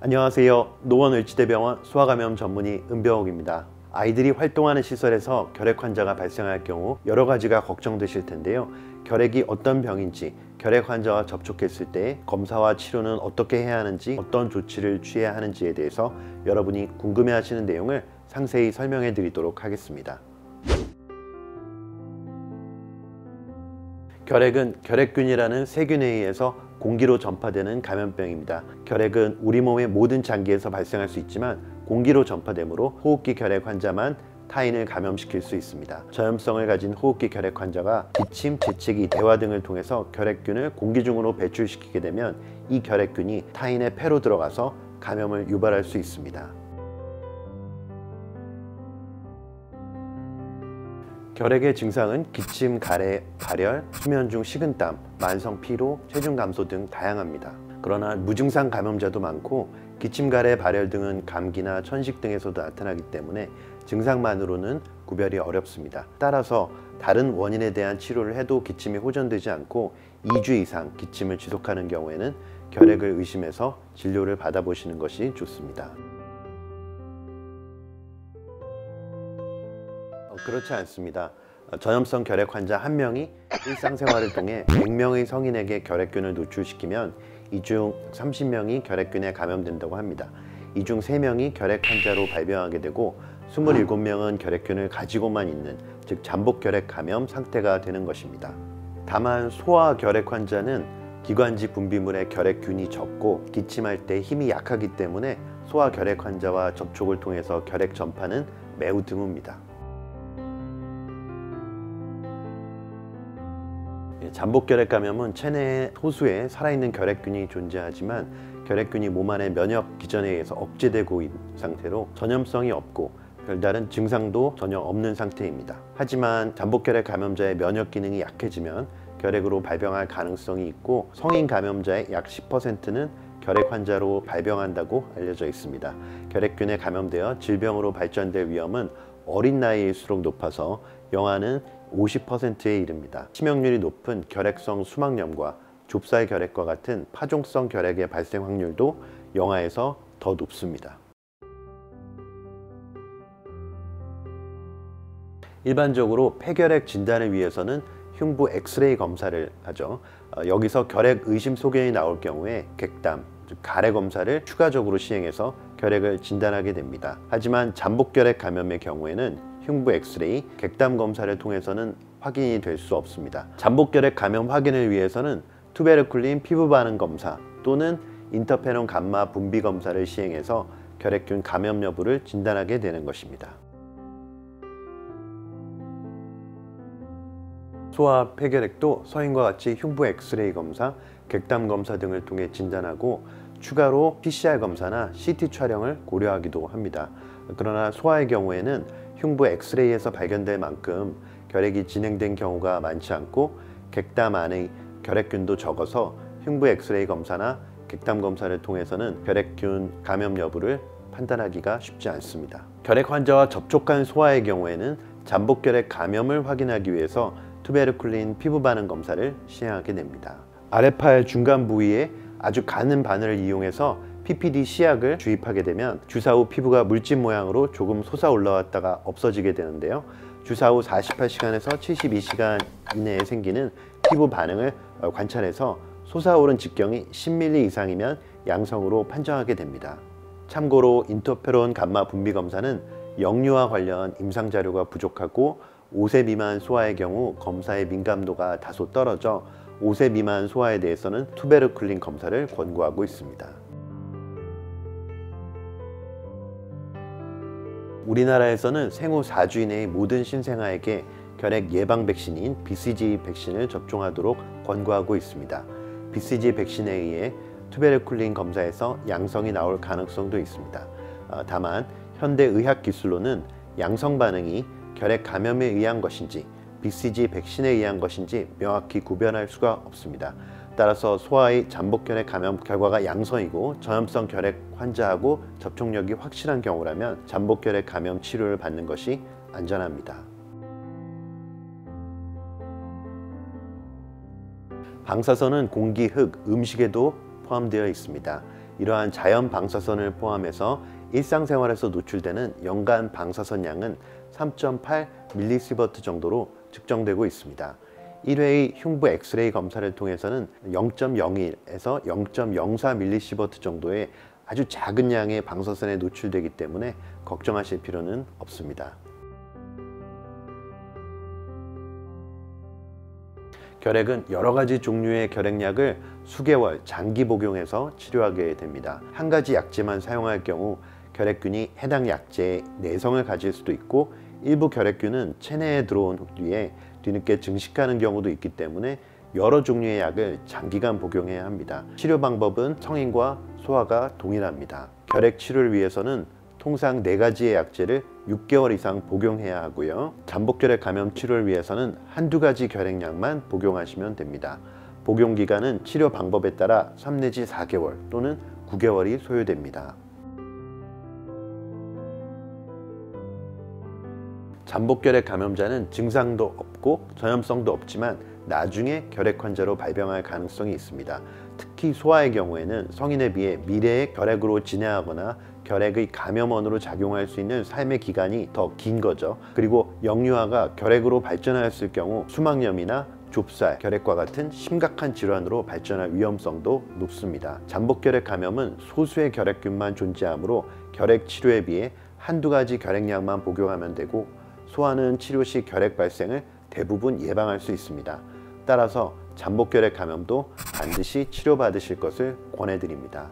안녕하세요. 노원을지대병원 소아감염 전문의 은병욱입니다. 아이들이 활동하는 시설에서 결핵 환자가 발생할 경우 여러 가지가 걱정되실 텐데요. 결핵이 어떤 병인지, 결핵 환자와 접촉했을 때 검사와 치료는 어떻게 해야 하는지, 어떤 조치를 취해야 하는지에 대해서 여러분이 궁금해하시는 내용을 상세히 설명해 드리도록 하겠습니다. 결핵은 결핵균이라는 세균에 의해서 공기로 전파되는 감염병입니다. 결핵은 우리 몸의 모든 장기에서 발생할 수 있지만 공기로 전파되므로 호흡기 결핵 환자만 타인을 감염시킬 수 있습니다. 전염성을 가진 호흡기 결핵 환자가 기침, 재채기, 대화 등을 통해서 결핵균을 공기 중으로 배출시키게 되면 이 결핵균이 타인의 폐로 들어가서 감염을 유발할 수 있습니다. 결핵의 증상은 기침, 가래, 발열, 수면 중 식은땀, 만성 피로, 체중 감소 등 다양합니다. 그러나 무증상 감염자도 많고 기침, 가래, 발열 등은 감기나 천식 등에서도 나타나기 때문에 증상만으로는 구별이 어렵습니다. 따라서 다른 원인에 대한 치료를 해도 기침이 호전되지 않고 2주 이상 기침을 지속하는 경우에는 결핵을 의심해서 진료를 받아보시는 것이 좋습니다. 그렇지 않습니다. 전염성 결핵 환자 1명이 일상생활을 통해 100명의 성인에게 결핵균을 노출시키면 이 중 30명이 결핵균에 감염된다고 합니다. 이 중 3명이 결핵 환자로 발병하게 되고 27명은 결핵균을 가지고만 있는, 즉 잠복 결핵 감염 상태가 되는 것입니다. 다만 소아 결핵 환자는 기관지 분비물에 결핵균이 적고 기침할 때 힘이 약하기 때문에 소아 결핵 환자와 접촉을 통해서 결핵 전파는 매우 드뭅니다. 잠복결핵 감염은 체내에 소수의 살아있는 결핵균이 존재하지만 결핵균이 몸 안의 면역 기전에 의해서 억제되고 있는 상태로 전염성이 없고 별다른 증상도 전혀 없는 상태입니다. 하지만 잠복결핵 감염자의 면역 기능이 약해지면 결핵으로 발병할 가능성이 있고 성인 감염자의 약 10%는 결핵 환자로 발병한다고 알려져 있습니다. 결핵균에 감염되어 질병으로 발전될 위험은 어린 나이일수록 높아서 영아는 50%에 이릅니다. 치명률이 높은 결핵성 수막염과 좁쌀 결핵과 같은 파종성 결핵의 발생 확률도 영아에서 더 높습니다. 일반적으로 폐결핵 진단을 위해서는 흉부 엑스레이 검사를 하죠. 여기서 결핵 의심 소견이 나올 경우에 객담, 즉 가래 검사를 추가적으로 시행해서 결핵을 진단하게 됩니다. 하지만 잠복결핵 감염의 경우에는 흉부 엑스레이, 객담 검사를 통해서는 확인이 될 수 없습니다. 잠복결핵 감염 확인을 위해서는 투베르쿨린 피부 반응 검사 또는 인터페론 감마 분비 검사를 시행해서 결핵균 감염 여부를 진단하게 되는 것입니다. 소아 폐결핵도 성인과 같이 흉부 엑스레이 검사, 객담 검사 등을 통해 진단하고 추가로 PCR 검사나 CT 촬영을 고려하기도 합니다. 그러나 소아의 경우에는 흉부 엑스레이에서 발견될 만큼 결핵이 진행된 경우가 많지 않고 객담 안의 결핵균도 적어서 흉부 엑스레이 검사나 객담 검사를 통해서는 결핵균 감염 여부를 판단하기가 쉽지 않습니다. 결핵 환자와 접촉한 소아의 경우에는 잠복결핵 감염을 확인하기 위해서 투베르쿨린 피부 반응 검사를 시행하게 됩니다. 아래팔 중간 부위에 아주 가는 바늘을 이용해서 PPD 시약을 주입하게 되면 주사 후 피부가 물집 모양으로 조금 솟아 올라왔다가 없어지게 되는데요. 주사 후 48시간에서 72시간 이내에 생기는 피부 반응을 관찰해서 솟아오른 직경이 10mm 이상이면 양성으로 판정하게 됩니다. 참고로 인터페론 감마 분비 검사는 역류와 관련 임상 자료가 부족하고 5세 미만 소아의 경우 검사의 민감도가 다소 떨어져 5세 미만 소아에 대해서는 투베르쿨린 검사를 권고하고 있습니다. 우리나라에서는 생후 4주 이내의 모든 신생아에게 결핵 예방 백신인 BCG 백신을 접종하도록 권고하고 있습니다. BCG 백신에 의해 투베르쿨린 검사에서 양성이 나올 가능성도 있습니다. 다만 현대 의학 기술로는 양성 반응이 결핵 감염에 의한 것인지 BCG 백신에 의한 것인지 명확히 구별할 수가 없습니다. 따라서 소아의 잠복결핵 감염 결과가 양성이고 전염성 결핵 환자하고 접촉력이 확실한 경우라면 잠복결핵 감염 치료를 받는 것이 안전합니다. 방사선은 공기, 흙, 음식에도 포함되어 있습니다. 이러한 자연 방사선을 포함해서 일상생활에서 노출되는 연간 방사선 양은 3.8mSv 정도로 측정되고 있습니다. 1회의 흉부 엑스레이 검사를 통해서는 0.01에서 0.04mSv 정도의 아주 작은 양의 방사선에 노출되기 때문에 걱정하실 필요는 없습니다. 결핵은 여러 가지 종류의 결핵약을 수개월 장기 복용해서 치료하게 됩니다. 한 가지 약제만 사용할 경우 결핵균이 해당 약제에 내성을 가질 수도 있고, 일부 결핵균은 체내에 들어온 뒤에 뒤늦게 증식하는 경우도 있기 때문에 여러 종류의 약을 장기간 복용해야 합니다. 치료 방법은 성인과 소아가 동일합니다. 결핵 치료를 위해서는 통상 4가지의 약제를 6개월 이상 복용해야 하고요. 잠복결핵 감염 치료를 위해서는 한두 가지 결핵약만 복용하시면 됩니다. 복용 기간은 치료 방법에 따라 3 내지 4개월 또는 9개월이 소요됩니다. 잠복결핵 감염자는 증상도 없고 전염성도 없지만 나중에 결핵 환자로 발병할 가능성이 있습니다. 특히 소아의 경우에는 성인에 비해 미래의 결핵으로 진행하거나 결핵의 감염원으로 작용할 수 있는 삶의 기간이 더 긴 거죠. 그리고 영유아가 결핵으로 발전하였을 경우 수막염이나 좁쌀, 결핵과 같은 심각한 질환으로 발전할 위험성도 높습니다. 잠복결핵 감염은 소수의 결핵균만 존재하므로 결핵 치료에 비해 한두 가지 결핵약만 복용하면 되고, 소아는 치료 시 결핵 발생을 대부분 예방할 수 있습니다. 따라서 잠복결핵 감염도 반드시 치료받으실 것을 권해드립니다.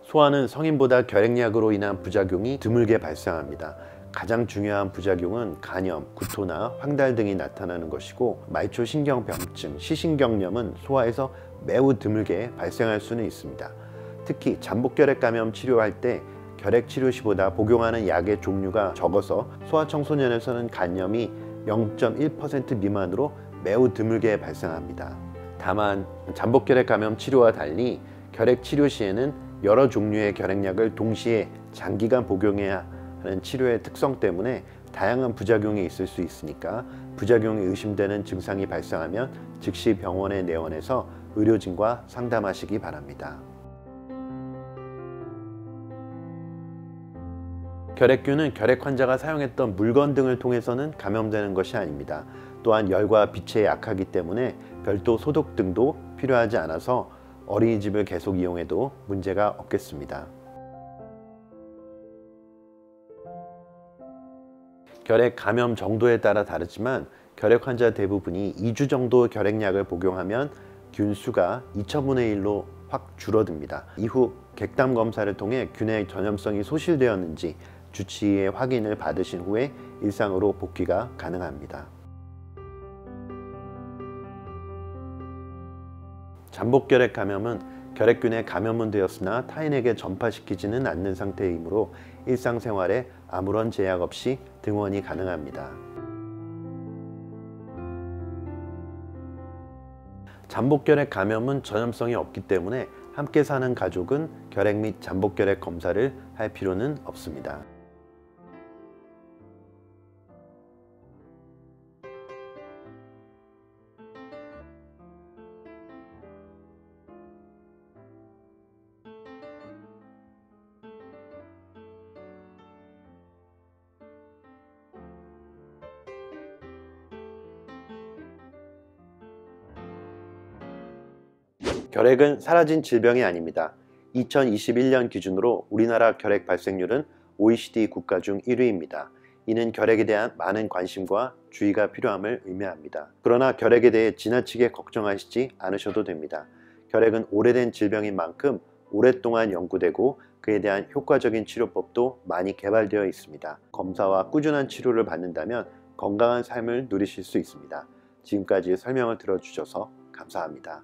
소아는 성인보다 결핵약으로 인한 부작용이 드물게 발생합니다. 가장 중요한 부작용은 간염, 구토나 황달 등이 나타나는 것이고, 말초신경병증, 시신경염은 소아에서 매우 드물게 발생할 수는 있습니다. 특히 잠복결핵 감염 치료할 때 결핵 치료 시보다 복용하는 약의 종류가 적어서 소아청소년에서는 간염이 0.1% 미만으로 매우 드물게 발생합니다. 다만 잠복결핵 감염 치료와 달리 결핵 치료 시에는 여러 종류의 결핵약을 동시에 장기간 복용해야 하는 치료의 특성 때문에 다양한 부작용이 있을 수 있으니까 부작용이 의심되는 증상이 발생하면 즉시 병원에 내원해서 의료진과 상담하시기 바랍니다. 결핵균은 결핵 환자가 사용했던 물건 등을 통해서는 감염되는 것이 아닙니다. 또한 열과 빛에 약하기 때문에 별도 소독 등도 필요하지 않아서 어린이집을 계속 이용해도 문제가 없겠습니다. 결핵 감염 정도에 따라 다르지만 결핵 환자 대부분이 2주 정도 결핵약을 복용하면 균 수가 2000분의 1로 확 줄어듭니다. 이후 객담 검사를 통해 균의 전염성이 소실되었는지 주치의의 확인을 받으신 후에 일상으로 복귀가 가능합니다. 잠복결핵 감염은 결핵균에 감염은 되었으나 타인에게 전파시키지는 않는 상태이므로 일상생활에 아무런 제약 없이 등원이 가능합니다. 잠복결핵 감염은 전염성이 없기 때문에 함께 사는 가족은 결핵 및 잠복결핵 검사를 할 필요는 없습니다. 결핵은 사라진 질병이 아닙니다. 2021년 기준으로 우리나라 결핵 발생률은 OECD 국가 중 1위입니다. 이는 결핵에 대한 많은 관심과 주의가 필요함을 의미합니다. 그러나 결핵에 대해 지나치게 걱정하시지 않으셔도 됩니다. 결핵은 오래된 질병인 만큼 오랫동안 연구되고 그에 대한 효과적인 치료법도 많이 개발되어 있습니다. 검사와 꾸준한 치료를 받는다면 건강한 삶을 누리실 수 있습니다. 지금까지 설명을 들어주셔서 감사합니다.